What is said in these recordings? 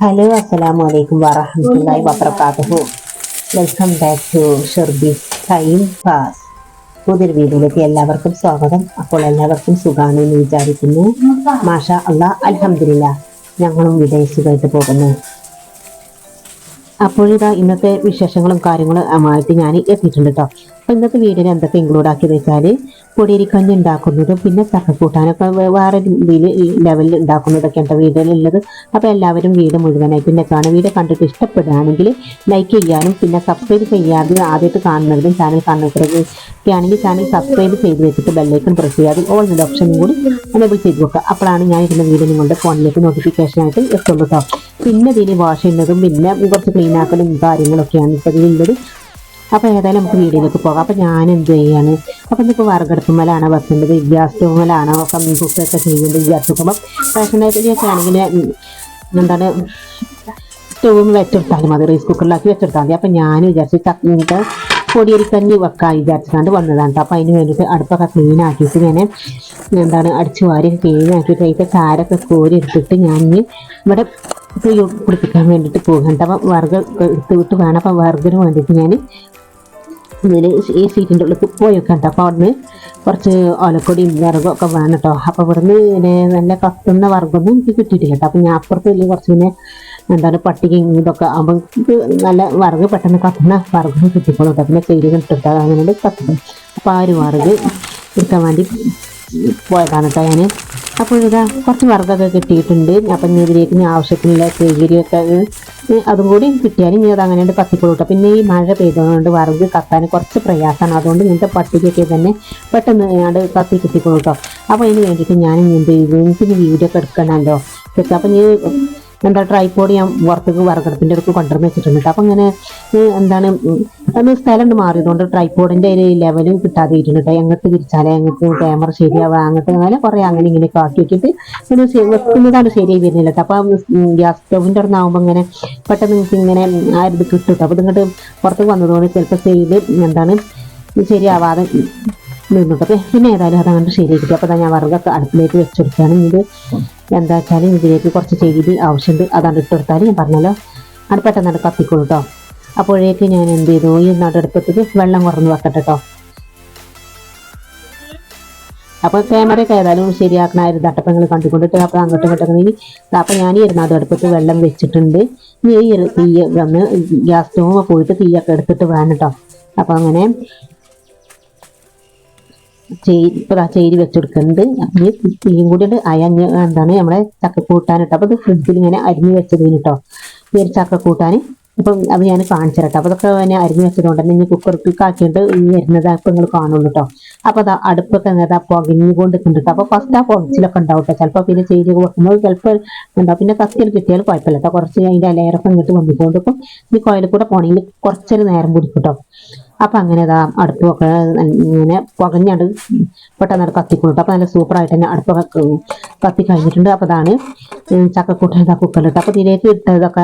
Hello അസ്സലാമു അലൈക്കും വറഹ്മത്തുള്ളാഹി വബറകാതുഹു. വെൽക്കം ബാക്ക് ടു ഷെർബീസ് ടൈം പാസ്. പുതിയൊരു വീഡിയോയിലേക്ക് എല്ലാവർക്കും സ്വാഗതം. അപ്പോൾ എല്ലാവർക്കും സുഖാണെന്ന് വിചാരിക്കുന്നു. മാഷാ അല്ലാഹ്, അൽഹംദുലില്ലാഹ്, ഞങ്ങളും വിദേശികളായിട്ട് പോകുന്നു. അപ്പോഴിതാ ഇന്നത്തെ വിശേഷങ്ങളും കാര്യങ്ങളും ആയിട്ട് ഞാൻ എത്തിയിട്ടുണ്ട് കേട്ടോ. അപ്പോൾ ഇന്നത്തെ വീഡിയോയിൽ എന്തൊക്കെ ഇൻക്ലൂഡ് ആക്കിയത് വെച്ചാൽ പൊടിയരിക്കഞ്ഞി ഉണ്ടാക്കുന്നതും പിന്നെ ചക്കക്കൂട്ടാനൊക്കെ വേറെ ലെവലിൽ ഉണ്ടാക്കുന്നതൊക്കെ ഉണ്ട് വീഡിയോയിലുള്ളത്. അപ്പോൾ എല്ലാവരും വീഡിയോ മുഴുവനായിട്ട് പിന്നെ കാണും. വീഡിയോ കണ്ടിട്ട് ഇഷ്ടപ്പെടുകയാണെങ്കിൽ ലൈക്ക് ചെയ്യാനും പിന്നെ സബ്സ്ക്രൈബ് ചെയ്യാതെ ആദ്യമായിട്ട് കാണുന്നവരും ചാനൽ കാണുന്നവരൊക്കെ ആണെങ്കിൽ ചാനൽ സബ്സ്ക്രൈബ് ചെയ്ത് വെച്ചിട്ട് ബെല്ലൈക്കൺ പ്രസ് ചെയ്യാതെ ഓൾ എന്ന ഓപ്ഷനും കൂടി എനേബിൾ ചെയ്ത് വെക്കുക. അപ്പോഴാണ് ഞാൻ ഇരുന്ന വീഡിയോ നിങ്ങളുടെ ഫോണിലേക്ക് നോട്ടിഫിക്കേഷനായിട്ട് എത്തുള്ളൂ കേട്ടോ. പിന്നെ ഇതിന് വാഷ് ചെയ്യുന്നതും പിന്നെ കുറച്ച് ക്ലീൻ ആക്കലും കാര്യങ്ങളൊക്കെയാണ് ഇപ്പോൾ ഇതിലുള്ളത്. അപ്പോൾ ഏതായാലും നമുക്ക് വീഡിയോയിലേക്ക് പോകാം. അപ്പോൾ ഞാൻ എന്ത് ചെയ്യാണ്, അപ്പോൾ ഇന്നിപ്പോൾ വിറകടുപ്പുമ്മലാണ് വെക്കേണ്ടത്, ഗ്യാസ് സ്റ്റൂമിലാണ് കുക്കൊക്കെ ചെയ്യുന്നത്. ഗ്യാസ് വെക്കുമ്പോൾ റേഷൻ ഒക്കെ ആണെങ്കിൽ എന്താണ് സ്റ്റൂവിൽ വെച്ചെടുത്താലും മതി, റൈസ് കുക്കറിലാക്കി വെച്ചെടുത്താൽ മതി. അപ്പോൾ ഞാൻ വിചാരിച്ച് ചക്കിട്ട് പൊടിയരിക്കഞ്ഞി വെക്കാൻ വിചാരിച്ചാണ്ട് വന്നതാണ്. അപ്പോൾ അതിന് വേണ്ടിയിട്ട് അടുപ്പൊക്കെ ക്ലീൻ ആക്കിയിട്ട് ഞാൻ എന്താണ് അടിച്ചു വാരി ക്ലീൻ ആക്കിയിട്ട് അതിൻ്റെ ചാരൊക്കെ കോരി എടുത്തിട്ട് ഞാൻ ഇവിടെ പിടിപ്പിക്കാൻ വേണ്ടിയിട്ട് പോകുന്നുണ്ട്. അപ്പം വിറക് എടുത്തിട്ട് വേണം. അപ്പം വിറകിന് വേണ്ടിയിട്ട് ഞാൻ ഇതിൽ ഈ സീറ്റിൻ്റെ ഉള്ളിൽ പോയി വെക്കണ്ട. അപ്പോൾ അവിടുന്ന് കുറച്ച് ഓലക്കൊടിയും വിറകും ഒക്കെ വേണം കേട്ടോ. അപ്പോൾ ഇവിടുന്ന് നല്ല കത്തുന്ന വിറകൊന്നും എനിക്ക് കിട്ടിയിട്ടില്ല കേട്ടോ. അപ്പം ഞാൻ അപ്പുറത്ത് വലിയ കുറച്ച് പിന്നെ എന്താണ് പട്ടികയും ഇതൊക്കെ ആകുമ്പോൾ നല്ല വിറക് പെട്ടെന്ന് കത്തുന്ന വിറകൊന്നും കിട്ടിക്കോളും കേട്ടോ. പിന്നെ ചെയ്ത് കിട്ടിട്ടാൽ അങ്ങനെ കത്തുന്നു. അപ്പോൾ ആ ഒരു വിറക് എടുക്കാൻ വേണ്ടി പോയതാണ് കേട്ടോ ഞാൻ. അപ്പോൾ ഇതാ കുറച്ച് വിറകൊക്കെ കിട്ടിയിട്ടുണ്ട്. അപ്പം ഇതിലേക്ക് ഞാൻ ആവശ്യത്തിനുള്ള ചകിരിയൊക്കെ അതും കൂടി കിട്ടിയാലും ഇനി അത് അങ്ങനെ കത്തിക്കൊള്ളൂ കേട്ടോ. പിന്നെ ഈ മഴ പെയ്തതുകൊണ്ട് വിറക് കത്താൻ കുറച്ച് പ്രയാസമാണ്. അതുകൊണ്ട് ഇങ്ങനത്തെ പട്ടികയൊക്കെ തന്നെ പെട്ടെന്ന് ഞാൻ കത്തി കിട്ടിക്കൊള്ളൂ കേട്ടോ. അപ്പോൾ അതിന് വേണ്ടിയിട്ട് ഞാൻ എന്ത് ചെയ്തു, എനിക്കിനി വീഡിയോ ഒക്കെ എടുക്കണമല്ലോ. അപ്പം ഇനി എന്താ ട്രൈപോഡ് ഞാൻ പുറത്തേക്ക് വിറകടുപ്പിൻ്റെ അടുത്ത് കൊണ്ടുവന്ന് വെച്ചിട്ടുണ്ട് കേട്ടോ. അപ്പം ഇങ്ങനെ എന്താണ് അന്ന് സ്ഥലം മാറിയതുകൊണ്ട് ട്രൈപോഡിൻ്റെ ഒരു ലെവലും കിട്ടാതെ ഇരിക്കുന്നു കേട്ടോ. എങ്ങോട്ട് തിരിച്ചാലേ അങ്ങോട്ട് ക്യാമറ ശരിയാവുക, അങ്ങോട്ട് അങ്ങനെ കുറേ അങ്ങനെ ഇങ്ങനെയൊക്കെ ആക്കി വെച്ചിട്ട് പിന്നെ വെക്കുന്നതാണ് ശരിയായി വരുന്നില്ല കേട്ടോ. അപ്പം ഗ്യാസ് സ്റ്റൗവിൻ്റെ അവിടെ നിന്നാകുമ്പോൾ ഇങ്ങനെ പെട്ടെന്ന് നിങ്ങൾക്ക് ഇങ്ങനെ ആ ഇത് കിട്ടും കേട്ടോ. അപ്പോൾ ഇതിങ്ങോട്ട് പുറത്തേക്ക് വന്നതുകൊണ്ട് ചിലപ്പോൾ സൈഡ് എന്താണ് ശരിയാവാതെ നിന്നിട്ട് പിന്നെ ഏതായാലും അതങ്ങോട്ട് ശരിയാക്കി. അപ്പോൾ ഞാൻ വിറകൊക്കെ അടുപ്പിലേക്ക് വെച്ചെടുക്കുകയാണ്. ഇത് എന്താ വെച്ചാൽ ഇതിലേക്ക് കുറച്ച് ചെയ്ത് ആവശ്യമുണ്ട്, അതാണ് ഇട്ടെടുത്താൽ ഞാൻ പറഞ്ഞല്ലോ അത് പെട്ടെന്ന് കത്തിക്കോളൂ കേട്ടോ. അപ്പോഴേക്ക് ഞാൻ എന്ത് ചെയ്തു, ഈ നടുപ്പത്തേക്ക് വെള്ളം കുറഞ്ഞ് വെക്കട്ടെ കേട്ടോ. അപ്പോൾ ക്യാമറയൊക്കെ ഏതായാലും ശരിയാക്കണമായിരുന്നു തട്ടപ്പം നിങ്ങൾ കണ്ടുകൊണ്ടിട്ട്. അപ്പോൾ അങ്ങോട്ടും ഇങ്ങോട്ടൊക്കെ നീ അപ്പോൾ ഞാൻ ഇരുന്നത് അടുപ്പത്ത് വെള്ളം വെച്ചിട്ടുണ്ട്. ഈ തീ വന്ന് ഗ്യാസ് സ്റ്റോവ് പോയിട്ട് തീയൊക്കെ എടുത്തിട്ട് വേണം കേട്ടോ. അപ്പോൾ അങ്ങനെ ഇപ്പോൾ ചേരി വെച്ചെടുക്കുന്നുണ്ട്. ഈ തീയും കൂടി അയഞ്ഞ് എന്താണ് നമ്മുടെ ചക്കക്കൂട്ടാനിട്ടോ. അപ്പോൾ ഇത് ഫ്രിഡ്ജിൽ ഇങ്ങനെ അരിഞ്ഞ് വെച്ചതിന് കേട്ടോ ഈ ഒരു ചക്കക്കൂട്ടാൻ. അപ്പം അത് ഞാൻ കാണിച്ചു തരട്ടോ. അപ്പോൾ അതൊക്കെ ഞാൻ അരിഞ്ഞ് വെച്ചതുകൊണ്ട് തന്നെ ഇനി കുക്കർക്ക് ആക്കിയിട്ട് വരുന്നത് അപ്പോൾ നിങ്ങൾ കാണുള്ളൂ കേട്ടോ. അപ്പോൾ അത് അടുപ്പൊക്കെ അങ്ങനെ പുകഞ്ഞുകൊണ്ട് നിൽക്കുന്നുണ്ട്. അപ്പോൾ ഫസ്റ്റ് ആ പുകച്ചിലൊക്കെ ഉണ്ടാവും കേട്ടോ. ചിലപ്പോൾ പിന്നെ ചെയ്ത് വെക്കുമ്പോൾ ചിലപ്പോൾ ഉണ്ടാവും. പിന്നെ കത്തിയിൽ കിട്ടിയാൽ കുഴപ്പമില്ല കേട്ടോ. കുറച്ച് അതിൻ്റെ ലെയറൊക്കെ ഇങ്ങോട്ട് വന്നിക്കൊണ്ട് ഇപ്പം ഈ കോയിൽ കൂടെ പോകണമെങ്കിൽ കുറച്ചൊരു നേരം പിടിക്കും കേട്ടോ. അപ്പം അങ്ങനെ ഇതാ അടുപ്പൊക്കെ ഇങ്ങനെ പുകഞ്ഞാണ്ട് പെട്ടെന്ന് കത്തിക്കൊണ്ടു. അപ്പോൾ നല്ല സൂപ്പറായിട്ട് തന്നെ അടുപ്പൊക്കെ കത്തി കഴിഞ്ഞിട്ടുണ്ട്. അപ്പോൾ അതാണ് ചക്കക്കൂട്ടൻ കുക്കറിലിട്ട്. അപ്പോൾ ഇതിലേക്ക് ഇട്ടതൊക്കെ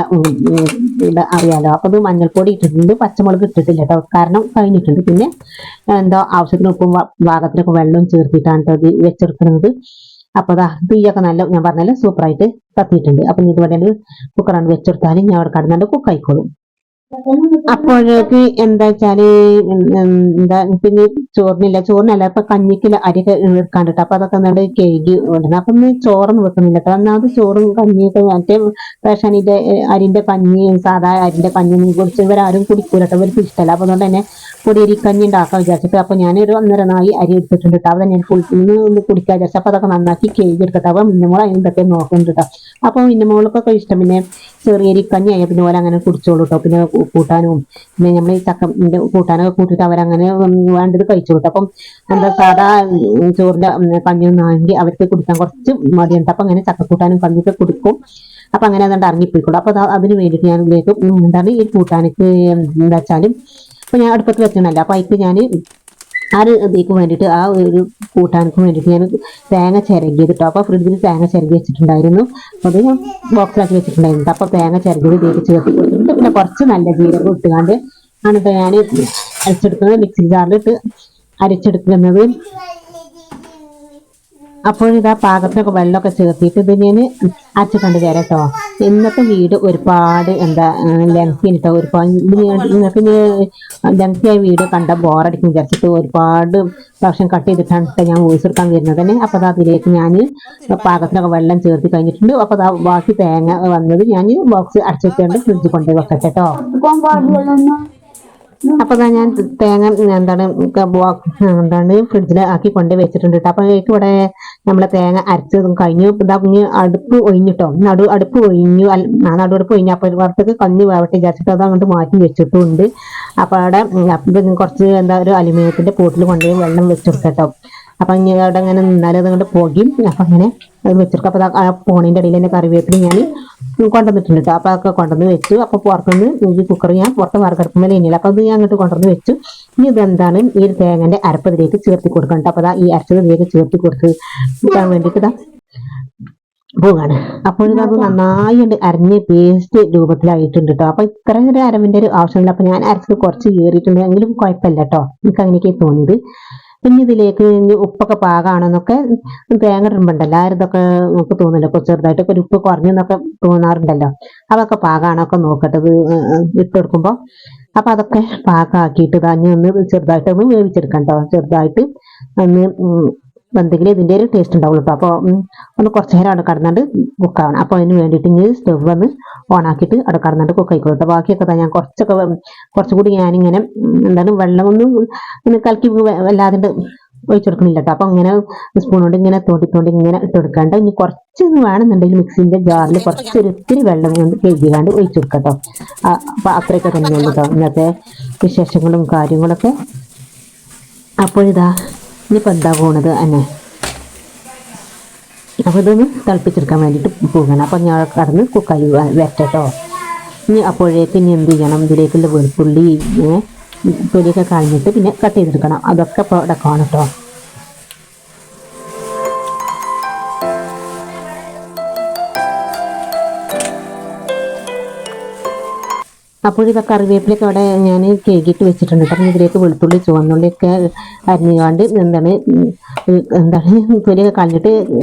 അറിയാലോ. അപ്പോൾ ഇത് മഞ്ഞൾപ്പൊടി ഇട്ടിട്ടുണ്ട്, പച്ചമുളക് ഇട്ടിട്ടില്ല കേട്ടോ, കാരണം കഴിഞ്ഞിട്ടുണ്ട്. പിന്നെ എന്താ ആവശ്യത്തിന് ഉപ്പും ഭാഗത്തിനൊക്കെ വെള്ളവും ചേർത്തിട്ടാണ് കേട്ടോ ഇത് വെച്ചെടുക്കുന്നത്. അപ്പോൾ അതാ തീയൊക്കെ നല്ല ഞാൻ പറഞ്ഞാൽ സൂപ്പറായിട്ട് കത്തിയിട്ടുണ്ട്. അപ്പം ഇത് വേണ്ടി കുക്കറാണ് വെച്ചെടുത്താലും ഞാൻ അവിടെ കടന്നാണ്ട് കുക്കായിക്കോളും. അപ്പോഴേക്ക് എന്താ വെച്ചാല് എന്താ പിന്നെ ചോറിനല്ല ഇപ്പൊ കഞ്ഞിക്ക് അരിയൊക്കെ എടുക്കാണ്ടിട്ട്. അപ്പൊ അതൊക്കെ എന്നിട്ട് കഴുകി വിടണം. അപ്പൊ ഇന്ന് ചോറൊന്നും വെക്കുന്നില്ല കേട്ടോ. ഒന്നാമത് ചോറും കഞ്ഞിയൊക്കെ മറ്റേ റേഷനിന്റെ അരിന്റെ കഞ്ഞിയും സാധാ അരിന്റെ കഞ്ഞിയും കുടിച്ച് ഇവരാരും കുടിക്കൂല കേട്ടോ, ഇവർക്ക് ഇഷ്ടമല്ല. അപ്പൊ അതുകൊണ്ട് തന്നെ പൊടിയരിക്കഞ്ഞി ഉണ്ടാക്കാൻ വിചാരിച്ചിട്ട് അപ്പൊ ഞാനൊരു 1.5 നായി അരി എടുത്തിട്ടുണ്ട് കേട്ടോ. അത് ഞാൻ ഒന്ന് കുടിക്കാൻ വിചാരിച്ചു. അപ്പൊ അതൊക്കെ നന്നാക്കി കഴുകി എടുക്കട്ടെ. അപ്പൊ മിന്നമോൾ അതിനൊക്കെ നോക്കുന്നുണ്ട് കേട്ടോ. അപ്പൊ മിന്നമോൾക്കൊക്കെ ഇഷ്ടം പിന്നെ ചെറിയരിക്കഞ്ഞി ആയ പിന്നെ പോലെ അങ്ങനെ കുടിച്ചോളൂ കേട്ടോ. പിന്നെ കൂട്ടാനും പിന്നെ നമ്മൾ ഈ ചക്കൻ്റെ കൂട്ടാനൊക്കെ കൂട്ടിയിട്ട് അവരങ്ങനെ വേണ്ടത് കഴിച്ചു കൊടുക്കും. അപ്പം എന്താ സാധാ ചോറിൻ്റെ കഞ്ഞിയൊന്നും ആണെങ്കിൽ അവർക്ക് കുടിക്കാൻ കുറച്ച് മടിയുണ്ട്. അപ്പം അങ്ങനെ ചക്കക്കൂട്ടാനും കഞ്ഞിയൊക്കെ കുടിക്കും. അപ്പം അങ്ങനെ അതുകൊണ്ട് ഇറങ്ങിപ്പോയിക്കോളും. അപ്പോൾ അതിന് വേണ്ടിയിട്ട് ഞാൻ ഇതിലേക്ക് എന്താണ് ഈ കൂട്ടാനക്ക് എന്താ വെച്ചാലും അപ്പോൾ ഞാൻ അടുപ്പത്ത് വെച്ചിട്ടുണ്ടല്ലോ. അപ്പോൾ അതിക്ക് ഞാൻ ഇതിലേക്ക് വേണ്ടിയിട്ട് ആ ഒരു കൂട്ടാനക്ക് വേണ്ടിയിട്ട് ഞാൻ തേങ്ങ ചിരകിയത് കേട്ടോ. അപ്പോൾ ഫ്രിഡ്ജിൽ തേങ്ങ ചിരകി വെച്ചിട്ടുണ്ടായിരുന്നു. അത് ഞാൻ ബോക്സിലാക്കി വെച്ചിട്ടുണ്ടായിരുന്നു. അപ്പോൾ തേങ്ങ ചിരകിയത് ഇതിലേക്ക് ചേർത്ത് കൊടുത്തിട്ടുണ്ട്. പിന്നെ കുറച്ച് നല്ല ജീരകം ഇട്ടുകൊണ്ട് ആണ് ഇപ്പോൾ ഞാൻ അരച്ചെടുക്കുന്നത്. മിക്സി ജാറിലിട്ട് അരച്ചെടുക്കുന്നത്. അപ്പോഴിതാ പാകത്തിനൊക്കെ വെള്ളമൊക്കെ ചേർത്തിട്ട് ഇത് ഞാൻ അരച്ചിട്ടുണ്ട് തരാം കേട്ടോ. ഇന്നത്തെ വീട് ഒരുപാട് എന്താ ലെങ്തി കേട്ടോ. ഒരുപാട് നിങ്ങൾക്ക് ലെങ്തി ആയ വീഡിയോ കണ്ട ബോറടിക്കും വിചാരിച്ചിട്ട് ഒരുപാട് പ്രാവശ്യം കട്ട് ചെയ്തിട്ടാണ് ഞാൻ വോയിസ് എടുക്കാൻ വരുന്നത് തന്നെ. അപ്പോൾ അതിലേക്ക് ഞാൻ പാകത്തിനൊക്കെ വെള്ളം ചേർത്ത് കഴിഞ്ഞിട്ടുണ്ട്. അപ്പോൾ ബാക്കി തേങ്ങ വന്നത് ഞാൻ ബോക്സ് അടച്ചിട്ടുണ്ട് ഫ്രിഡ്ജിൽ കൊണ്ടുപോയി വെക്കട്ടെ കേട്ടോ. അപ്പൊ ഞാൻ തേങ്ങ എന്താണ് ഫ്രിഡ്ജിൽ ആക്കി കൊണ്ട് വെച്ചിട്ടുണ്ട് കേട്ടോ. അപ്പൊ ഇവിടെ നമ്മളെ തേങ്ങ അരച്ചതും കഴിഞ്ഞു. ഇതാ കുഞ്ഞ് അടുപ്പ് ഒഴിഞ്ഞിട്ടോ. അടുപ്പ് ഒഴിഞ്ഞു, നടുവടുപ്പ് ഒഴിഞ്ഞു. അപ്പൊ പുറത്തേക്ക് കഞ്ഞി വേവട്ടെ വിചാരിച്ചിട്ട് അത് അങ്ങോട്ട് മാറ്റി വെച്ചിട്ടുണ്ട്. അപ്പൊ അവിടെ കുറച്ച് ഒരു അലുമിനിയത്തിന്റെ പോട്ടിൽ കൊണ്ടുപോയി വെള്ളം വെച്ചെടുക്കട്ടോ. അപ്പൊ ഇനി അവിടെ അങ്ങനെ നിന്നാലും അതുകൊണ്ട് പോകും. അപ്പൊ അങ്ങനെ അത് വെച്ചെടുക്കും. അപ്പൊ ആ ഫോണിന്റെ ഇടയിൽ തന്നെ കറിവേപ്പില ഞാൻ കൊണ്ടുവന്നിട്ടുണ്ട് കേട്ടോ. അപ്പൊ അതൊക്കെ കൊണ്ടുവന്ന് വെച്ചു. അപ്പൊ പുറത്തുനിന്ന് ഈ കുക്കർ ഞാൻ പുറത്ത് വറുകെടുക്കുമ്പോൾ ഇനിയില്ല. അപ്പൊ അത് ഞാൻ അങ്ങോട്ട് കൊണ്ടുവന്ന് വെച്ചു. ഇനി ഇതെന്താണ് ഈ തേങ്ങന്റെ അരപ്പതിലേക്ക് ചേർത്തി കൊടുക്കണം. അപ്പൊ ഈ അരച്ചതിലേക്ക് ചേർത്തി കൊടുക്കാൻ വേണ്ടിയിട്ട് പോകാണ്. അപ്പോഴത് നന്നായി അരഞ്ഞ് പേസ്റ്റ് രൂപത്തിലായിട്ടുണ്ട് കേട്ടോ. അപ്പൊ ഇത്ര ഒരു അരവിന്റെ ഒരു ആവശ്യമില്ല. അപ്പൊ ഞാൻ അരച്ചത് കുറച്ച് കയറിയിട്ടുണ്ട്, എങ്കിലും കുഴപ്പമില്ല കേട്ടോ. എനിക്ക് അങ്ങനെയൊക്കെ തോന്നിയത്. പിന്നെ ഇതിലേക്ക് ഉപ്പൊക്കെ പാകമാണെന്നൊക്കെ തേങ്ങ ഇടുമ്പോണ്ടല്ലോ ആ ഇതൊക്കെ നമുക്ക് തോന്നില്ല. ഇപ്പൊ ചെറുതായിട്ടൊക്കെ ഒരു ഉപ്പ് കുറഞ്ഞെന്നൊക്കെ തോന്നാറുണ്ടല്ലോ. അതൊക്കെ പാകമാണൊക്കെ നോക്കട്ടത് ഇട്ടെടുക്കുമ്പോൾ. അപ്പൊ അതൊക്കെ പാകമാക്കിയിട്ട് ഒന്ന് ചെറുതായിട്ടൊന്ന് വേവിച്ചെടുക്കാം കേട്ടോ. ചെറുതായിട്ട് ഒന്ന് എന്തെങ്കിലും ഇതിൻ്റെ ഒരു ടേസ്റ്റ് ഉണ്ടാവുള്ളൂ കേട്ടോ. അപ്പോൾ ഒന്ന് കുറച്ച് നേരം അവിടെ കടന്നാണ്ട് കുക്കാവണം. അപ്പോൾ അതിന് വേണ്ടിയിട്ട് ഇനി സ്റ്റവ് വന്ന് ഓണാക്കിയിട്ട് അവിടെ കടന്നാണ്ട് കുക്കായിക്കോളൂ കേട്ടോ. ബാക്കിയൊക്കെ ഞാൻ കുറച്ചുകൂടി ഞാനിങ്ങനെ വെള്ളമൊന്നും ഇങ്ങനെ കലക്കി വല്ലാതെ ഒഴിച്ചെടുക്കണില്ല കേട്ടോ. അപ്പോൾ ഇങ്ങനെ സ്പൂൺ കൊണ്ട് ഇങ്ങനെ തോണ്ടി ഇങ്ങനെ ഇട്ടെടുക്കാണ്ട് ഇനി കുറച്ച് വേണമെന്നുണ്ടെങ്കിൽ മിക്സിൻ്റെ ജാറിൽ ഒത്തിരി വെള്ളം കൊണ്ട് കഴുകിക്കാണ്ട് ഒഴിച്ചെടുക്കാം കേട്ടോ. അപ്പോൾ അത്രയൊക്കെ തന്നെയുള്ളൂ കേട്ടോ ഇന്നത്തെ വിശേഷങ്ങളും കാര്യങ്ങളൊക്കെ. അപ്പോഴിതാ ഇനിയിപ്പോൾ എന്താ പോണത് എന്നെ. അപ്പോൾ ഇതൊന്ന് തിളപ്പിച്ചെടുക്കാൻ വേണ്ടിയിട്ട് പോകണം. അപ്പം ഞാൻ കടന്ന് കുക്കായി വരട്ടോ. ഇനി അപ്പോഴേക്ക് ഇനി എന്ത് ചെയ്യണം, ഇതിലേക്കുള്ള വെളുത്തുള്ളി തൊലിയൊക്കെ കളഞ്ഞിട്ട് പിന്നെ കട്ട് ചെയ്തെടുക്കണം. അതൊക്കെ ഇപ്പോൾ ഇവിടെ കാണും കേട്ടോ. അപ്പോൾ ഇതൊക്കെ കറിവേപ്പിലൊക്കെ അവിടെ ഞാൻ കേക്കിയിട്ട് വെച്ചിട്ടുണ്ട്. അപ്പം ഇതിലേക്ക് വെളുത്തുള്ളി ചുവന്നുള്ളിയൊക്കെ അരിഞ്ഞുകാണ്ട് തൊലിയൊക്കെ കളഞ്ഞിട്ട്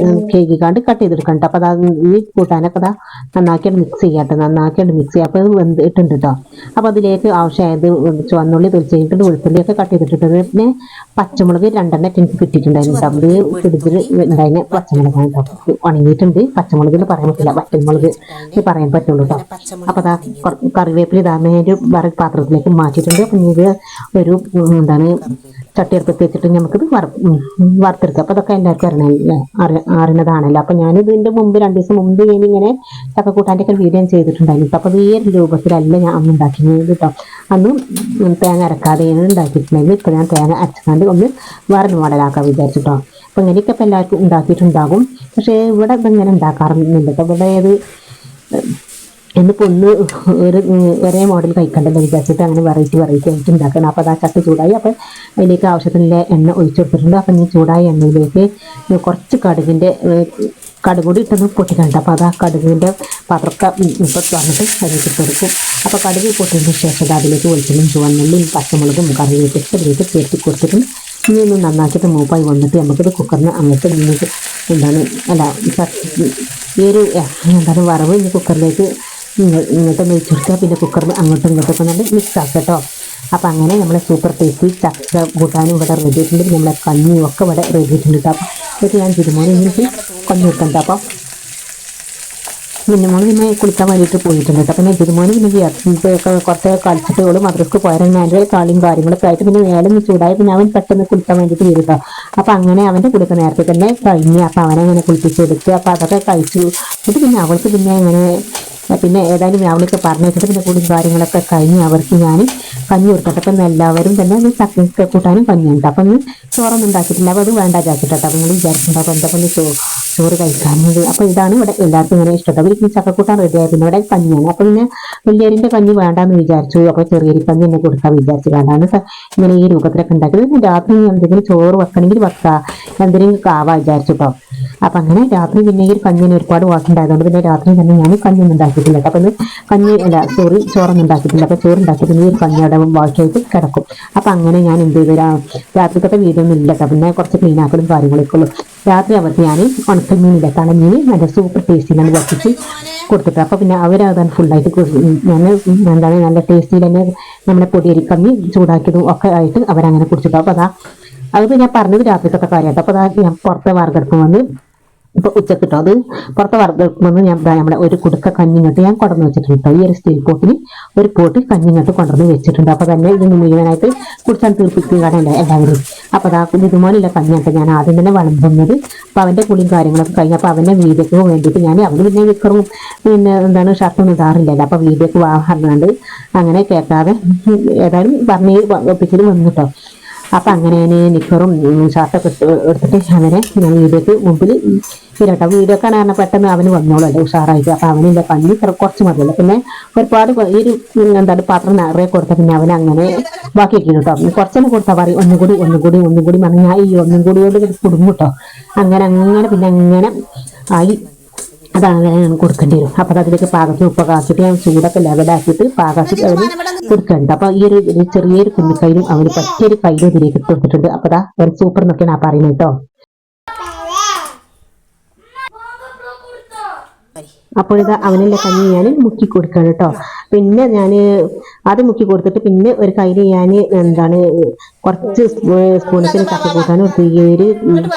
കേക്കിക്കാണ്ട് കട്ട് ചെയ്തെടുക്കണ്ട. അപ്പോൾ അത് ഈ കൂട്ടാനൊക്കെ നന്നാക്കിയിട്ട് മിക്സ് ചെയ്യാട്ടോ. നന്നാക്കിയിട്ട് മിക്സ് ചെയ്യാം. അപ്പോൾ ഇത് വെന്തിട്ടുണ്ട് കേട്ടോ. അപ്പോൾ അതിലേക്ക് ആവശ്യമായത് ചുവന്നുള്ളി തൊലിച്ച് കഴിഞ്ഞിട്ടുണ്ട്, വെളുത്തുള്ളിയൊക്കെ കട്ട് ചെയ്തിട്ടുണ്ട്. പിന്നെ പച്ചമുളക് 2 എനിക്ക് കിട്ടിയിട്ടുണ്ടായിരുന്നു കേട്ടോ. അത് ഫ്രിഡ്ജിൽ ഉണ്ടായിരുന്ന പച്ചമുളകാണ് കേട്ടോ. ഉണങ്ങിയിട്ടുണ്ട്. പച്ചമുളക് എന്ന് പറയാൻ പറ്റില്ല, വറ്റൽമുളക് എന്ന് പറയാൻ പറ്റുള്ളൂ കേട്ടോ. അപ്പോൾ അതാ കറിവേപ്പില ഒരു വേറെ പാത്രത്തിലേക്ക് മാറ്റിയിട്ടുണ്ട്. അപ്പം ഇത് ഒരു ചട്ടി അടുപ്പത്ത് വെച്ചിട്ട് നമുക്കിത് വറുത്തെടുക്കാം. അപ്പോൾ അതൊക്കെ എല്ലാവർക്കും അറിയുന്നതാണല്ലോ. അപ്പം ഞാനിതിൻ്റെ മുമ്പ് 2 ദിവസം മുമ്പ് ഞാനിങ്ങനെ ചക്കക്കൂട്ടാൻ്റെ ഒക്കെ വീഡിയോ ചെയ്തിട്ടുണ്ടായിരുന്നു. അപ്പോൾ ഈ ഒരു രൂപത്തിലല്ല ഞാൻ അന്ന് ഉണ്ടാക്കിയത് കേട്ടോ. അന്ന് തേങ്ങ അരക്കാതെയാണ് ഉണ്ടാക്കിയിട്ടുണ്ടായിരുന്നു. ഇപ്പോൾ ഞാൻ തേങ്ങ അരച്ചാണ്ട് ഒന്ന് വേറെ മോഡലാക്കാൻ വിചാരിച്ചിട്ടോ. അപ്പോൾ ഇങ്ങനെയൊക്കെ ഇപ്പോൾ എല്ലാവർക്കും ഉണ്ടാക്കിയിട്ടുണ്ടാകും. പക്ഷേ ഇവിടെ ഇങ്ങനെ ഉണ്ടാക്കാറൊന്നുമില്ല കേട്ടോ. ഇവിടെ ഏത് എന്നിപ്പോൾ ഒരേ മോഡൽ കഴിക്കണ്ടല്ലോ വിചാരിച്ചിട്ട് അങ്ങനെ വെറൈറ്റി ആയിട്ട് ഉണ്ടാക്കണം. അപ്പോൾ അത് ആ ചട്ടി ചൂടായി. അപ്പോൾ അതിലേക്ക് ആവശ്യത്തിനുള്ള എണ്ണ ഒഴിച്ചു കൊടുത്തിട്ടുണ്ട്. അപ്പം ഈ ചൂടായ എണ്ണയിലേക്ക് കുറച്ച് കടുക് കൂടി ഇട്ടൊന്ന് പൊട്ടിക്കണ്ട. അപ്പോൾ അത് ആ കടുകിൻ്റെ പാത്രമൊക്കെ ഇപ്പോൾ തുറന്നിട്ട് അതിലേക്ക് ഇട്ടെടുക്കും. അപ്പോൾ കടുക് പൊട്ടിയതിന് ശേഷം അതിലേക്ക് വെളിച്ചെണ്ണയും ചുവന്നുള്ളിയും പച്ചമുളകും കറിവേപ്പിലൊക്കെ ഇതിലേക്ക് ചേർത്ത് കൊടുത്തിട്ട് ഇനി ഒന്ന് നന്നാക്കിയിട്ട് മൂപ്പായി വന്നിട്ട് നമുക്കിത് കുക്കറിന് അങ്ങോട്ട് നിങ്ങൾക്ക് ഈ ഒരു വറവ് ഇനി കുക്കറിലേക്ക് ഇങ്ങോട്ടൊന്ന് വെച്ച് കൊടുക്കുക. പിന്നെ കുക്കറിൽ അങ്ങോട്ടും ഇങ്ങോട്ടൊക്കെ നല്ല മിക്സ് ആക്കുക കേട്ടോ. അപ്പം അങ്ങനെ നമ്മളെ സൂപ്പർ ടേസ്റ്റി ചക്ക കൂട്ടാനും ഇവിടെ റെഡി ആയിട്ടുണ്ട്. നമ്മളെ കഞ്ഞിയും ഒക്കെ ഇവിടെ റെഡി ആയിട്ടുണ്ട് കേട്ടോ. അപ്പം ഇതൊക്കെ ഞാൻ തിരുമോനെ എനിക്ക് കഞ്ഞി വെക്കണ്ട. അപ്പം മിന്നുമോള് പിന്നെ കുളിക്കാൻ വേണ്ടിയിട്ട് പോയിട്ടുണ്ട് കേട്ടോ. പിന്നെ തിരുമോന് പിന്നെ കുറച്ച് കളിച്ചിട്ട് മദ്രസ്ക്ക് പോയാൽ അതിൻ്റെ കളിയും കാര്യങ്ങളൊക്കെ ആയിട്ട് പിന്നെ നേരം ചൂടായി പിന്നെ അവൻ പെട്ടെന്ന് കുളിക്കാൻ വേണ്ടിയിട്ട് വരും കേട്ടോ. അപ്പം അങ്ങനെ അവൻ്റെ കുളിക്ക നേരത്തെ തന്നെ കഴിഞ്ഞ് അപ്പം അവനെ അങ്ങനെ കുളിപ്പിച്ചെടുത്ത് അപ്പം അതൊക്കെ കഴിച്ചു. എന്നിട്ട് പിന്നെ അവൾക്ക് പിന്നെ അങ്ങനെ പിന്നെ ഏതായാലും അവളൊക്കെ പറഞ്ഞു വെച്ചിട്ട് പിന്നെ കൂടുതൽ കാര്യങ്ങളൊക്കെ കഴിഞ്ഞ് അവർക്ക് ഞാൻ കഞ്ഞി കൊടുക്കട്ടെ. അപ്പം എല്ലാവരും തന്നെ അത് ചക്ക കൂട്ടാനും കഞ്ഞിയുണ്ട്. അപ്പം ഒന്ന് ചോറൊന്നും ഉണ്ടാക്കിയിട്ടില്ല. അപ്പോൾ അത് വേണ്ട ചാക്കിട്ടോ. അപ്പം നിങ്ങൾ വിചാരിച്ചിട്ടുണ്ടാവും എന്താ പിന്നെ ചോറ് കഴിക്കാറുണ്ട്. അപ്പോൾ ഇതാണ് ഇവിടെ എല്ലാവർക്കും ഇങ്ങനെ ഇഷ്ടപ്പെട്ടത്. അവർക്ക് ചക്കക്കൂട്ടാൻ റെഡിയായി. പിന്നെ ഇവിടെ കഞ്ഞിയാണ്. അപ്പോൾ പിന്നെ വലിയരിൻ്റെ കഞ്ഞി വേണ്ടാന്ന് വിചാരിച്ചു. അപ്പോൾ ചെറിയരി കഞ്ഞി എന്നെ കൊടുക്കാൻ വിചാരിച്ചു. വേണ്ടാന്ന് ഇങ്ങനെ ഈ രൂപത്തിലൊക്കെ ഉണ്ടാക്കിയത്. രാത്രി എന്തെങ്കിലും ചോറ് വെക്കണമെങ്കിൽ വെക്കുക, എന്തെങ്കിലും കാവാ വിചാരിച്ചു കേട്ടോ. അപ്പം അങ്ങനെ രാത്രി പിന്നെ ഈ കഞ്ഞിന് ഒരുപാട് വാക്കുണ്ടായതുകൊണ്ട് പിന്നെ രാത്രി തന്നെ ഞാൻ കഞ്ഞൊന്നും ഉണ്ടാക്കിയിട്ടില്ല. അപ്പം ഇത് ചോറൊന്നും ഉണ്ടാക്കിയിട്ടില്ല. അപ്പോൾ ചോറുണ്ടാക്കി പിന്നെ ഈ കഞ്ഞി അവിടെ ബാക്കിയായിട്ട് കിടക്കും. അപ്പം അങ്ങനെ ഞാൻ എന്ത് ചെയ്തു രാത്രിക്കത്തെ വീഡിയോ ഒന്നും ഇല്ല കേട്ടോ. പിന്നെ കുറച്ച് ക്ലീനാക്കലും കാര്യങ്ങളൊക്കെ ഉള്ളൂ. രാത്രി അവർക്ക് ഞാൻ ഉണക്കമീനില്ല തളമീൻ നല്ല സൂപ്പർ ടേസ്റ്റിലാണ് വച്ചിട്ട് കൊടുത്തിട്ട് അപ്പോൾ പിന്നെ അവരതാണ് ഫുള്ളായിട്ട് ഞാൻ എന്താണ് നല്ല ടേസ്റ്റിൽ തന്നെ നമ്മുടെ പൊടിയരിക്കമ്മി ചൂടാക്കിയതും ഒക്കെ ആയിട്ട് അവരങ്ങനെ കുടിച്ചിട്ടു. അപ്പോൾ അത് ഞാൻ പറഞ്ഞത് രാത്രിക്കത്തെ കാര്യമായിട്ട്. അപ്പോൾ ഞാൻ പുറത്തെ വാർക്കെടുപ്പ് വന്ന് ഇപ്പോൾ ഉച്ചക്കിട്ടോ അത് പുറത്തെ വന്ന് ഞാൻ നമ്മുടെ ഒരു കുടുക്ക കഞ്ഞിങ്ങട്ട് ഞാൻ കൊണ്ടുവന്ന് വെച്ചിട്ടുണ്ട് കേട്ടോ. ഈ ഒരു സ്റ്റീൽ പോട്ടിന് ഒരു പോട്ട് കഞ്ഞിങ്ങട്ട് കൊണ്ടുവന്ന് വെച്ചിട്ടുണ്ട്. അപ്പോൾ തന്നെ ഇതൊന്ന് മുഴുവനായിട്ട് കുടിച്ചാൽ തീർപ്പിക്കുകയാണല്ലോ എല്ലാവരും. അപ്പോൾ ഇതുപോലെയുള്ള കഞ്ഞിട്ട് ഞാൻ ആദ്യം തന്നെ വിളമ്പുന്നത്. അപ്പോൾ അവൻ്റെ കുളിയും കാര്യങ്ങളൊക്കെ കഴിഞ്ഞപ്പോൾ അവൻ്റെ വീഡിയോക്ക് വേണ്ടിയിട്ട് ഞാൻ അവന് പിന്നെ നിക്കറും പിന്നെ എന്താണ് ഷർട്ടൊന്നും ഇടാറില്ലല്ലോ. അപ്പോൾ വീഡിയോക്ക് പറഞ്ഞുകൊണ്ട് അങ്ങനെ കേൾക്കാതെ ഏതായാലും പറഞ്ഞ് ഒപ്പിച്ചിട്ട് വന്നിട്ടോ. അപ്പം അങ്ങനെ ഞാൻ നിക്കറും ഷർട്ടൊക്കെ എടുത്തിട്ട് അവനെ ഞാൻ വീഡിയോക്ക് മുമ്പിൽ ഇരട്ടോ. വീഡിയോ ഒക്കെ പറഞ്ഞാൽ പെട്ടെന്ന് അവന് വന്നോളല്ലോ ഉഷാറായിട്ട്. അപ്പം അവനിൻ്റെ കഞ്ഞി കുറച്ച് മതിയല്ലോ. പിന്നെ ഒരുപാട് ഈ ഒരു എന്താണ് പാത്രം നിറയെ കൊടുത്ത പിന്നെ അവൻ അങ്ങനെ ബാക്കിയൊക്കെ കേട്ടോ. കുറച്ചൊന്നും കൊടുത്താൽ പറയും ഒന്നും കൂടി പറഞ്ഞാൽ ഞാൻ ഈ ഒന്നും കൂടി കൊണ്ട് കുടുങ്ങും കേട്ടോ. അങ്ങനെ പിന്നെ അങ്ങനെ ആയി അതങ്ങനെ കൊടുക്കേണ്ടി വരും. അപ്പം അതിലേക്ക് പാകത്തിന് ഉപ്പൊക്കെ ആക്കിയിട്ട് ഞാൻ ചൂടൊക്കെ ലെവലാക്കിയിട്ട് പാകാക്കിയിട്ട് അവന് കൊടുക്കുന്നുണ്ട്. അപ്പോൾ ഈ ഒരു ചെറിയൊരു കുഞ്ഞിക്കൈലും അവന് പറ്റിയൊരു കയ്യിലും ഇതിലേക്ക് ഇട്ട് കൊടുത്തിട്ടുണ്ട്. അപ്പോൾ ഒരു സൂപ്പർ എന്നൊക്കെയാണ് ആ പറയുന്നത് കേട്ടോ. അപ്പോൾ ഇത് അവനുള്ള കഞ്ഞി ഞാൻ മുക്കി കൊടുക്കണം കേട്ടോ. പിന്നെ ഞാൻ അത് മുക്കി കൊടുത്തിട്ട് പിന്നെ ഒരു കയ്യിൽ ഞാൻ എന്താണ് കുറച്ച് സ്പൂണത്തിന് ചക്ക കൂട്ടാനും തീയൊരു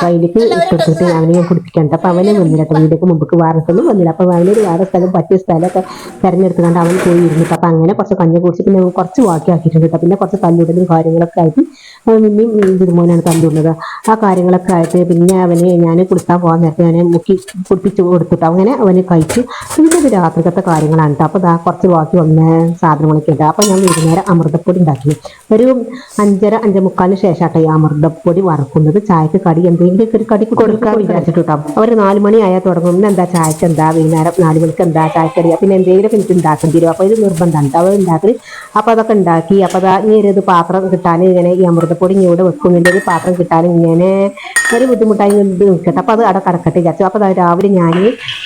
കയ്യിലേക്ക് ഇട്ടെടുത്തിട്ട് അവനെ ഞാൻ കുടിപ്പിക്കണ്ട. അപ്പോൾ അവനെ വന്നില്ല കേട്ടോ. വീടേക്ക് മുമ്പ് വാറത്തൊന്നും വന്നില്ല. അപ്പോൾ അവനൊരു വേറെ സ്ഥലം പറ്റിയ സ്ഥലമൊക്കെ തിരഞ്ഞെടുത്തുകൊണ്ട് അവൻ പോയി ഇരുന്നിട്ട് അപ്പോൾ അങ്ങനെ കുറച്ച് കഞ്ഞി കുടിച്ച് പിന്നെ കുറച്ച് ബാക്കി ആക്കിയിട്ടുണ്ട് കേട്ടോ. പിന്നെ കുറച്ച് തല്ലുടലും കാര്യങ്ങളൊക്കെ ആയിട്ട് അവൻ പിന്നെയും തിരുമോനാണ് തല്ലുള്ളത്. ആ കാര്യങ്ങളൊക്കെ ആയിട്ട് പിന്നെ അവന് ഞാൻ കുടിക്കാൻ പോകാൻ നേരത്തെ ഞാൻ മുക്കി കുടിപ്പിച്ച് കൊടുത്തിട്ട് അങ്ങനെ അവന് കഴിച്ചു. പിന്നെ ഇത് രാത്രിക്കത്തെ കാര്യങ്ങളാണ് കേട്ടോ. അപ്പോൾ കുറച്ച് ബാക്കി വന്ന സാധനങ്ങളൊക്കെ ഉണ്ട്. അപ്പോൾ ഞാൻ വൈകുന്നേരം അമൃതപ്പൊടി ഉണ്ടാക്കി ഒരു 5:45 ശേഷം ആട്ടോ ഈ അമൃതപ്പൊടി വറുക്കുന്നത്. ചായക്ക് കടി എന്തെങ്കിലും ഒരു കടിക്ക് കൊടുക്കാൻ വിചാരിച്ചിട്ട് കേട്ടോ. അവർ 4 മണി ആയാൽ തുടങ്ങും. ഇന്ന് എന്താ ചായക്ക് എന്താ, വൈകുന്നേരം 4 മണിക്ക് എന്താ ചായക്കടി, പിന്നെ എന്തെങ്കിലുമൊക്കെ എനിക്ക് ഉണ്ടാക്കേണ്ടി വരും. അപ്പോൾ ഇത് നിർബന്ധമാണ് കേട്ടോ അവർ ഉണ്ടാക്കി. അപ്പോൾ അതൊക്കെ ഉണ്ടാക്കി. അപ്പോൾ ഇനി ഒരു പാത്രം കിട്ടാൻ ഇങ്ങനെ ഈ അമൃതപ്പൊടി ഇവിടെ വെക്കുന്നുണ്ട്. ഒരു പാത്രം കിട്ടാൻ ഇങ്ങനെ ഒരു ബുദ്ധിമുട്ടായി നിൽക്കട്ടെ. അപ്പോൾ അത് അവിടെ കടക്കട്ടെ വിചാരിച്ചു. അപ്പോൾ രാവിലെ ഞാൻ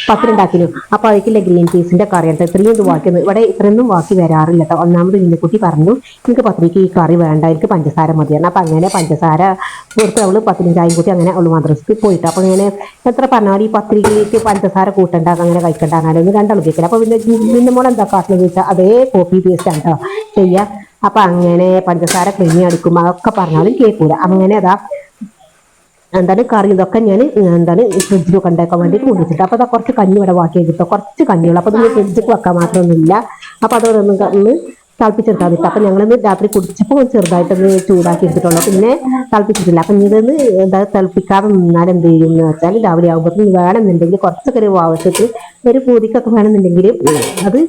പത്തിരി ഉണ്ടാക്കിയിരുന്നു. അപ്പോൾ അതിലേക്കുള്ള ഗ്രീൻ പീസിൻ്റെ കറിയാണ് ഇത്രയും ഇത് ബാക്കിയൊന്നും ഇവിടെ ഇത്രയൊന്നും ബാക്കി വരാറില്ല കേട്ടോ. ഒന്നാമത് കുട്ടി പറഞ്ഞു എനിക്ക് പത്തിരിക്ക് ഈ കറി വേണ്ട, എനിക്ക് പഞ്ചസാര മതിയാണ്. അപ്പം അങ്ങനെ പഞ്ചസാര കൊടുത്ത് അവൾ പത്തിരി ചായയും കൂട്ടി അങ്ങനെ അവൾ മദ്രസക്ക് പോയിട്ട്. അപ്പോൾ ഇങ്ങനെ എത്ര പറഞ്ഞാൽ ഈ പത്തിരിക്ക് പഞ്ചസാര കൂട്ടണ്ട അങ്ങനെ കഴിക്കണ്ട അങ്ങനെ രണ്ടാൾ ഉപയോഗിക്കില്ല. അപ്പോൾ പിന്നെ മോൾ എന്താ കാട്ടിൽ ചോദിച്ചാൽ അതേ കോപ്പി പേസ്റ്റാണ് കേട്ടോ ചെയ്യുക. അപ്പം അങ്ങനെ പഞ്ചസാര ക്രീമി അടിക്കും അതൊക്കെ പറഞ്ഞാലും കേൾക്കൂല. അങ്ങനെ എന്താണ് കറി ഇതൊക്കെ ഞാൻ എന്താണ് ഫ്രിഡ്ജിലൊക്കെ ഉണ്ടാക്കാൻ വേണ്ടിയിട്ട് കൊണ്ടുവച്ചിട്ട്. അപ്പോൾ കുറച്ച് കഞ്ഞി ഇവിടെ ബാക്കി ചെയ്തിട്ടോ, കുറച്ച് കഞ്ഞികൾ. അപ്പോൾ നിങ്ങൾ ഫ്രിഡ്ജിൽ വെക്കാൻ മാത്രമൊന്നുമില്ല. അപ്പോൾ അതൊന്ന് തിളപ്പിച്ചെടുക്കാൻ പറ്റും. അപ്പം ഞങ്ങളിന്ന് രാത്രി കുടിച്ചപ്പോൾ ചെറുതായിട്ടൊന്ന് ചൂടാക്കി എടുത്തിട്ടുള്ളൂ, പിന്നെ തിളപ്പിച്ചിട്ടില്ല. അപ്പം ഇതൊന്ന് എന്താ തിളപ്പിക്കാതെ നിന്നാൽ എന്ത് ചെയ്യും എന്ന് വെച്ചാൽ രാവിലെ ആകുമ്പോഴത്തേന് വേണമെന്നുണ്ടെങ്കിൽ കുറച്ചൊക്കെ ഒരു ആവശ്യത്തിൽ ഒരു പൂതിക്കൊക്കെ വേണമെന്നുണ്ടെങ്കിൽ അത്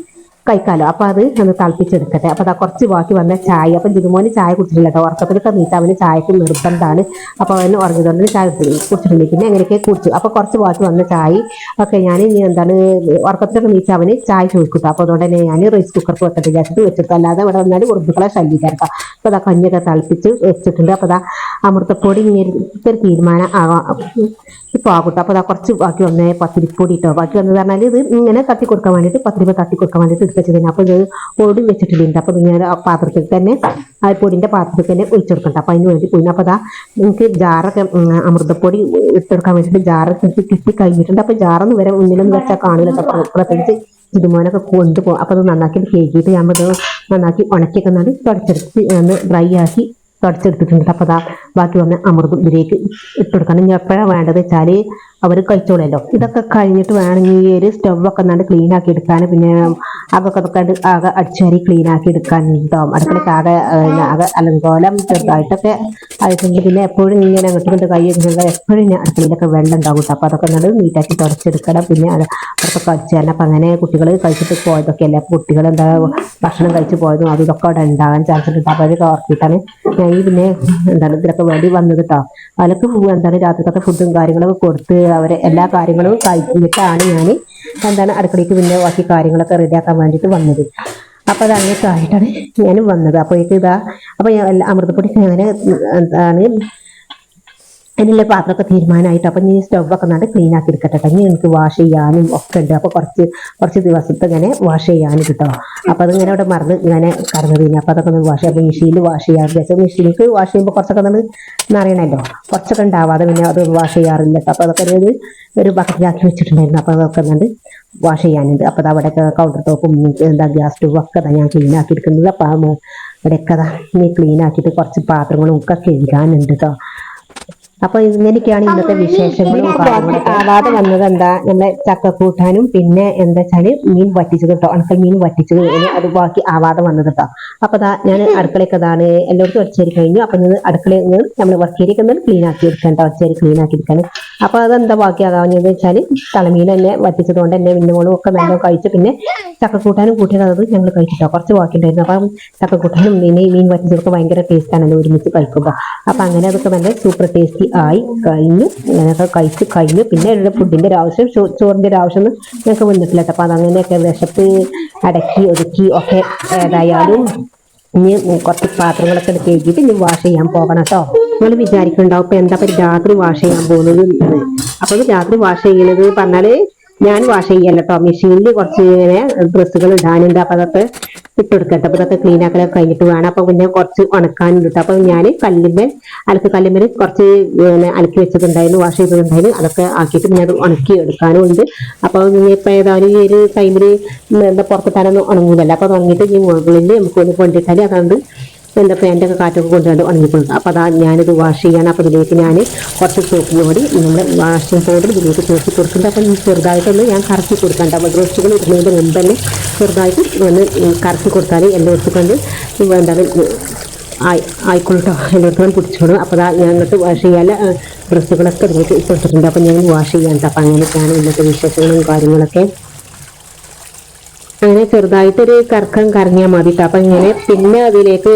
കഴിക്കാമല്ലോ. അപ്പോൾ അത് ഒന്ന് തിളപ്പിച്ചെടുക്കട്ടെ. അപ്പോൾ കുറച്ച് ബാക്കി വന്ന ചായ. അപ്പം ജിതുമോന് ചായ കുടിച്ചിട്ടില്ല കേട്ടോ. ഉറക്കത്തിലൊക്കെ നീറ്റ് അവന് ചായക്ക് നിർബന്ധമാണ്. അപ്പോൾ അവന് ഉറങ്ങിയതുകൊണ്ട് ചായ കുടിച്ചിട്ടില്ല. പിന്നെ എങ്ങനെയൊക്കെ കുടിച്ചു. അപ്പോൾ കുറച്ച് ബാക്കി വന്ന ചായ ഒക്കെ ഞാൻ ഇനി എന്താണ് ഉറക്കത്തിലൊക്കെ നീച്ച് അവന് ചായ ചോദിക്കും. അപ്പോൾ അതുകൊണ്ട് തന്നെ ഞാൻ റൈസ് കുക്കർക്ക് വെച്ചിട്ട് വിചാരിച്ചിട്ട് വെച്ചിട്ട് അല്ലാതെ ഇവിടെ വന്നാൽ ഉറുദുക്കളെ ശല്യക്കാർക്കാം. അപ്പോൾ കഞ്ഞിയൊക്കെ തിളപ്പിച്ച് വെച്ചിട്ടുണ്ട്. അപ്പോൾ അമൃതപ്പൊടി ഇങ്ങനെ ഒരു തീരുമാനം ഇപ്പോൾ ആകട്ടെ. അപ്പോൾ കുറച്ച് ബാക്കി വന്നേ പത്തിരിപ്പൊടി കേട്ടോ. ബാക്കി വന്നത് പറഞ്ഞാൽ ഇത് ഇങ്ങനെ തട്ടി കൊടുക്കാൻ വേണ്ടിയിട്ട് പത്തിരിപ്പ് തട്ടി കൊടുക്കാൻ വേണ്ടിയിട്ട് എടുത്തിട്ടുണ്ട്. അപ്പോൾ ഇത് പൊടി വെച്ചിട്ടുണ്ട്. അപ്പോൾ ഞാൻ പാത്രത്തിൽ തന്നെ ആ പൊടിൻ്റെ പാത്രത്തിൽ തന്നെ ഒഴിച്ചെടുക്കണ്ട. അപ്പോൾ അതിന് വേണ്ടി പോയി. അപ്പോൾ എനിക്ക് ജാറൊക്കെ അമൃതപ്പൊടി ഇട്ടെടുക്കാൻ വേണ്ടിയിട്ട് ജാറൊക്കെ കിട്ടി കഴിഞ്ഞിട്ടുണ്ട്. അപ്പോൾ ജാറൊന്നും വരെ മുന്നിലൊന്നും വെച്ചാൽ കാണില്ല. പ്രത്യേകിച്ച് ഇതുമോനൊക്കെ കൊണ്ടുപോകും. അപ്പോൾ അത് നന്നാക്കി കേക്കിയിട്ട് ഞാൻ അത് നന്നാക്കി ഉണക്കിയൊക്കെ നടി തുടച്ചെടുത്ത് ഒന്ന് ഡ്രൈ ആക്കി തുടച്ചെടുത്തിട്ടുണ്ട്. അപ്പോൾ ബാക്കി വന്ന് അമൃതം ഇതിലേക്ക് ഇട്ടുകൊടുക്കണം. ഇനി എപ്പോഴാണ് വേണ്ടത് വെച്ചാൽ അവർ കഴിച്ചോളല്ലോ. ഇതൊക്കെ കഴിഞ്ഞിട്ട് വേണമെങ്കിൽ ഒരു സ്റ്റവൊക്കെ എന്നാണ്ട് ക്ലീൻ ആക്കി എടുക്കാൻ, പിന്നെ അതൊക്കെ ആകെ അടിച്ചാരി ക്ലീൻ ആക്കി എടുക്കാൻ ഉണ്ടാവും. അടുക്കളയ്ക്ക് ആകെ അലങ്കോലം ചെറുതായിട്ടൊക്കെ ആയിട്ടുണ്ട്. പിന്നെ എപ്പോഴും ഇങ്ങനെ അങ്ങോട്ട് കൈ വെച്ചിട്ടുള്ള എപ്പോഴും അടുക്കളയിലൊക്കെ വെള്ളം ഉണ്ടാവും. അപ്പോൾ അതൊക്കെ എന്നാണ്ട് നീറ്റാക്കി തുടച്ചെടുക്കണം. പിന്നെ അതൊക്കെ അടിച്ചു തരണം. അപ്പം അങ്ങനെ കുട്ടികൾ കഴിച്ചിട്ട് പോയതൊക്കെ അല്ലേ. അപ്പോൾ കുട്ടികൾ എന്താ ഭക്ഷണം കഴിച്ച് പോയതും അതും ഇതൊക്കെ അവിടെ ഉണ്ടാകാൻ ചാൻസ് ഉണ്ട്. അപ്പോൾ അത് ഓർത്തിട്ടാണ് ഞാൻ പിന്നെ എന്താണ് ഇതിലൊക്കെ വേണ്ടി വന്നത് കേട്ടോ. അതിലൊക്കെ എന്താണ് രാത്രിക്കത്തെ ഫുഡും കാര്യങ്ങളൊക്കെ കൊടുത്ത് അവരെ എല്ലാ കാര്യങ്ങളും കഴിഞ്ഞിട്ടാണ് ഞാൻ എന്താണ് അടുക്കളയ്ക്ക് പിന്നെ ബാക്കി കാര്യങ്ങളൊക്കെ റെഡിയാക്കാൻ വേണ്ടിയിട്ട് വന്നത്. അപ്പോൾ അത് അങ്ങനെയൊക്കെ ആയിട്ടാണ് ഞാൻ വന്നത്. അപ്പോഴേക്ക് അപ്പോൾ ഞാൻ അമൃതപ്പൊടി അങ്ങനെ എന്താണ് അതിനുള്ള പാത്രമൊക്കെ തീരുമാനമായിട്ട് അപ്പം ഇനി സ്റ്റൗവൊക്കെ നട്ട് ക്ലീൻ ആക്കി എടുക്കട്ടെ. ഇനി എനിക്ക് വാഷ് ചെയ്യാനും ഒക്കെ ഉണ്ട്. അപ്പോൾ കുറച്ച് ദിവസത്തെ ഇങ്ങനെ വാഷ് ചെയ്യാനും കിട്ടോ. അപ്പോൾ അതിങ്ങനെ അവിടെ മറന്ന് ഇങ്ങനെ കടന്നത് കഴിഞ്ഞാൽ അപ്പോൾ അതൊക്കെ ഒന്ന് വാഷ് ചെയ്യുമ്പോൾ മെഷീനിൽ വാഷ് ചെയ്യാറ് വിചാരിച്ചാൽ മെഷീനിലേക്ക് വാഷ് ചെയ്യുമ്പോൾ കുറച്ചൊക്കെ നമ്മൾ നിറയണമല്ലോ. കുറച്ചൊക്കെ ഉണ്ടാവാതെ പിന്നെ അത് വാഷ് ചെയ്യാറില്ല. അപ്പോൾ അതൊക്കെ ഒരു ബക്കറ്റിലാക്കി വെച്ചിട്ടുണ്ടായിരുന്നു. അപ്പോൾ അതൊക്കെ കണ്ട് വാഷ് ചെയ്യാനുണ്ട്. അപ്പോൾ അത് അവിടെയൊക്കെ കൗണ്ടർ ടോപ്പും എന്താ ഗ്യാസ് സ്റ്റവും ഒക്കെ ഞാൻ ക്ലീൻ ആക്കി എടുക്കുന്നത്. അപ്പോൾ അവിടെയൊക്കെ നീ ക്ലീൻ ആക്കിയിട്ട് കുറച്ച് പാത്രങ്ങളും ഒക്കെ കഴുകാനുണ്ട് കേട്ടോ. അപ്പൊ ഇങ്ങനെയൊക്കെയാണ് ഇന്നത്തെ വിശേഷങ്ങളും. ആവാതെ വന്നത് എന്താ, നമ്മളെ ചക്കക്കൂട്ടാനും പിന്നെ എന്താ വെച്ചാല് മീൻ വറ്റിച്ചത് കേട്ടോ, ഉണക്കൽ മീൻ വറ്റിച്ചത് അത് ബാക്കി ആവാതെ വന്നത് കേട്ടോ. അപ്പൊ അതാ ഞാൻ അടുക്കളയൊക്കെ അതാണ് എല്ലാവർക്കും ഒച്ചേരി കഴിഞ്ഞു. അപ്പൊ അടുക്കളയിൽ നമ്മൾ വർക്കേരിയൊക്കെ ഒന്ന് ക്ലീൻ ആക്കി എടുക്കാൻ കേട്ടോ, ഒച്ചേരി ക്ലീൻ ആക്കി എടുക്കാൻ. അപ്പൊ അതെന്താ ബാക്കി ആകാവുന്നതെന്ന് വെച്ചാൽ തളമീൻ തന്നെ വറ്റിച്ചത് കൊണ്ട് തന്നെ മിന്നുകളും ഒക്കെ നല്ല കഴിച്ചു. പിന്നെ ചക്കക്കൂട്ടാനും കൂട്ടിയത് അത് ഞങ്ങൾ കഴിച്ചിട്ടോ, കുറച്ച് ബാക്കി ഉണ്ടായിരുന്നു. അപ്പം ചക്കക്കൂട്ടാനും മീൻ വറ്റിച്ചതൊക്കെ ഭയങ്കര ടേസ്റ്റ് ആണല്ലോ ഒരുമിച്ച് കഴിക്കുമ്പോൾ. അപ്പൊ അങ്ങനെ അതൊക്കെ നല്ല സൂപ്പർ ടേസ്റ്റി ആയി കഴിഞ്ഞു. ഞാനൊക്കെ കഴിച്ച് കഴിഞ്ഞു. പിന്നെ ഫുഡിന്റെ ഒരു ആവശ്യം, ചോറിന്റെ ഒരു ആവശ്യം ഒന്നും ഞങ്ങൾക്ക് വന്നിട്ടില്ല. അപ്പൊ അതങ്ങനെയൊക്കെ വിശപ്പ് അടക്കി ഒതുക്കി ഒക്കെ ഏതായാലും ഇനി കുറച്ച് പാത്രങ്ങളൊക്കെ എടുത്ത് കഴുകിയിട്ട് ഇനി വാഷ് ചെയ്യാൻ പോകണം കേട്ടോ. നിങ്ങൾ വിചാരിക്കുന്നുണ്ടാവും ഇപ്പൊ എന്താ രാത്രി വാഷ് ചെയ്യാൻ പോകുന്നത്. അപ്പൊ രാത്രി വാഷ് ചെയ്യുന്നത് പറഞ്ഞാല് ഞാൻ വാഷ് ചെയ്യല്ല കേട്ടോ, മെഷീനിൽ കുറച്ച് ഇങ്ങനെ ഡ്രസ്സുകൾ ഇടാനുണ്ട്. അപ്പൊ അതൊക്കെ ഇട്ടുകൊടുക്കട്ടെ. അപ്പൊ ഇതൊക്കെ ക്ലീൻ ആക്കലൊക്കെ കഴിഞ്ഞിട്ട് വേണം. അപ്പൊ പിന്നെ കുറച്ച് ഉണക്കാനുണ്ട്. അപ്പൊ ഞാൻ അലക്ക് കല്ലുമ്മേൽ കുറച്ച് അലക്കി വെച്ചിട്ടുണ്ടായിരുന്നു, വാഷ് ചെയ്തിട്ടുണ്ടായിരുന്നു. അതൊക്കെ ആക്കിയിട്ട് പിന്നെ അത് ഉണക്കി എടുക്കാനും ഉണ്ട്. അപ്പൊ ഇപ്പൊ ഏതായാലും ഈ ഒരു ടൈമില് എന്താ പുറത്തിട്ടാനൊന്നും ഉണങ്ങൂലല്ലോ. അപ്പൊ ഉണങ്ങിയിട്ട് ഈ മുകളിൽ നമുക്ക് ഒന്ന് കൊണ്ടിട്ടാൽ അതുകൊണ്ട് എന്താ പാൻ്റൊക്കെ കാറ്റൊക്കെ കൊണ്ടുവന്ന് ഉണങ്ങിക്കൊടുക്കും. അപ്പോൾ അതാ ഞാനിത് വാഷ് ചെയ്യണം. അപ്പോൾ ഇതിലേക്ക് ഞാൻ കുറച്ച് സോപ്പ് പൊടി നമ്മുടെ വാഷിംഗ് പൗഡർ ഇതിലേക്ക് ചേർത്ത് കൊടുക്കുന്നുണ്ട്. അപ്പം ചെറുതായിട്ടൊന്ന് ഞാൻ കറക്കി കൊടുക്കണ്ട. അപ്പോൾ ഡ്രസ്സുകൾ ഇടുന്നതിൻ്റെ മുമ്പ് തന്നെ ചെറുതായിട്ട് ഒന്ന് കറക്കി കൊടുത്താൽ എല്ലായിടത്തും കൊണ്ട് എന്താണ് ആയിക്കോട്ടോ, എല്ലായിടത്തും പിടിച്ചോളും. അപ്പോൾ അതാ ഞങ്ങൾക്ക് വാഷ് ചെയ്യാൻ ഡ്രസ്സുകളൊക്കെ ഇതിലേക്ക് ഇട്ടിട്ടുണ്ട്. അപ്പോൾ ഞാൻ വാഷ് ചെയ്യാൻ. അപ്പം അങ്ങനെയൊക്കെയാണ് ഇന്നത്തെ വിശേഷങ്ങളും കാര്യങ്ങളൊക്കെ. അങ്ങനെ ചെറുതായിട്ടൊരു കറക്കം കറങ്ങിയാൽ മതി കേട്ടോ. അപ്പം ഇങ്ങനെ പിന്നെ അതിലേക്ക്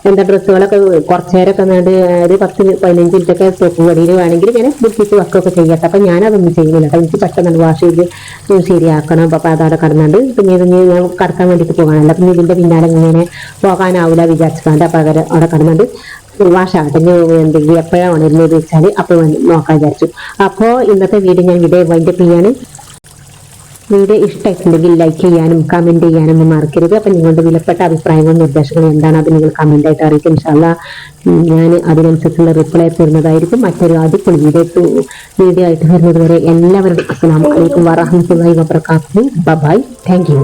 എന്താ ഡ്രസ്സുകളൊക്കെ കുറച്ചു നേരമൊക്കെ ഒരു 10-15 മിനിറ്റൊക്കെ സോപ്പ് പൊടിയിൽ വേണമെങ്കിൽ ഇങ്ങനെ ബുദ്ധിച്ച് വക്കൊക്കെ ചെയ്യട്ടെ. അപ്പം ഞാനതൊന്നും ചെയ്യുന്നില്ല കേട്ടോ. എനിക്ക് പെട്ടെന്ന് വാഷ് ചെയ്ത് ശരിയാക്കണം. അപ്പം അതവിടെ കടന്നുണ്ട്. പിന്നെ ഇതിന് ഞാൻ കടക്കാൻ വേണ്ടിയിട്ട് പോകാനല്ല, പിന്നെ ഇതിൻ്റെ പിന്നാലെ ഇങ്ങനെ പോകാനാവില്ല വിചാരിച്ചിട്ടുണ്ട്. അപ്പം അവിടെ കടന്നുണ്ട് വാഷാകട്ടെ. എന്തെങ്കിലും എപ്പോഴാണ് ഉണരുന്നത് വെച്ചാൽ അപ്പോൾ നോക്കാൻ വിചാരിച്ചു. അപ്പോൾ ഇന്നത്തെ വീഡിയോ ഞാൻ വൈൻഡപ്പ് ചെയ്യാണ്. വീഡിയോ ഇഷ്ടമായിട്ടുണ്ടെങ്കിൽ ലൈക്ക് ചെയ്യാനും കമന്റ് ചെയ്യാനും മറക്കരുത്. അപ്പം നിങ്ങളുടെ വിലപ്പെട്ട അഭിപ്രായങ്ങളും നിർദ്ദേശങ്ങളും എന്താണ് അത് നിങ്ങൾ കമന്റ് ആയിട്ട് അറിയിക്കും. ഇൻഷാല്ലാ ഞാൻ അതിനനുസരിച്ചുള്ള റിപ്ലൈ തരുന്നതായിരിക്കും. മറ്റൊരു അടിപൊളി വീഡിയോ ആയിട്ട് വരുന്നത് വരെ എല്ലാവരും അസ്സലാമു അലൈക്കും വറഹ്മത്തുള്ളാഹി വബറകാതുഹു. ബൈ. Thank you.